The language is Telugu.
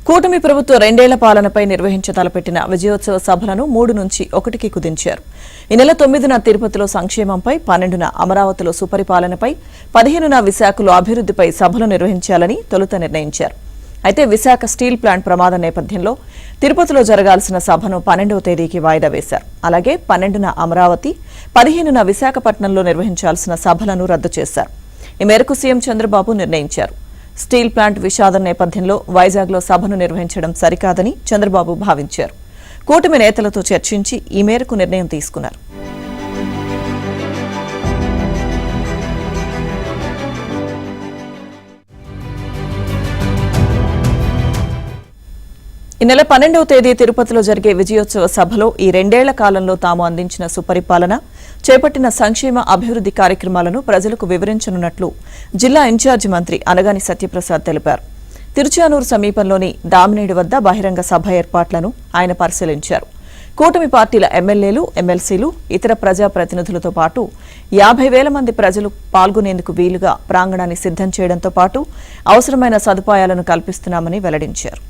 కూటమి ప్రభుత్వ 2 ఏళ్ల పాలనపై నిర్వహించతలపెట్టిన విజయోత్సవ సభలను 3 నుంచి 1కి కుదించారు. ఈ నెల 9న తిరుపతిలో సంక్షేమంపై, 12న అమరావతిలో సుపరిపాలనపై, 15న విశాఖలో అభివృద్ధిపై సభలు నిర్వహించాలని తొలుత నిర్ణయించారు. అయితే విశాఖ స్టీల్ ప్లాంట్ ప్రమాద నేపథ్యంలో తిరుపతిలో జరగాల్సిన సభను 12వ తేదీకి వాయిదా వేశారు. అలాగే 12న అమరావతి, 15న విశాఖపట్నంలో నిర్వహించాల్సిన సభలను రద్దు చేశారు. ఈ మేరకు సీఎం చంద్రబాబు నిర్ణయించారు. స్టీల్ ప్లాంట్ విషాదం నేపథ్యంలో వైజాగ్లో సభను నిర్వహించడం సరికాదని చంద్రబాబు భావించారు. కూటమి నేతలతో చర్చించి ఈ మేరకు నిర్ణయం తీసుకున్నారు. ఈ నెల 12వ తేదీ తిరుపతిలో జరిగే విజయోత్సవ సభలో ఈ 2 ఏళ్ల కాలంలో తాము అందించిన సుపరిపాలన, చేపట్టిన సంక్షేమ అభివృద్ధి కార్యక్రమాలను ప్రజలకు వివరించనున్నట్లు జిల్లా ఇన్ఛార్జి మంత్రి అనగాని సత్యప్రసాద్ తెలిపారు. తిరుచానూరు సమీపంలోని దామినేడు వద్ద బహిరంగ సభ ఏర్పాట్లను ఆయన పరిశీలించారు. కూటమి పార్టీల ఎమ్మెల్యేలు, ఎమ్మెల్సీలు, ఇతర ప్రజాప్రతినిధులతో పాటు 50,000 మంది ప్రజలు పాల్గొనేందుకు వీలుగా ప్రాంగణాన్ని సిద్ధం చేయడంతో పాటు అవసరమైన సదుపాయాలను కల్పిస్తున్నామని వెల్లడించారు.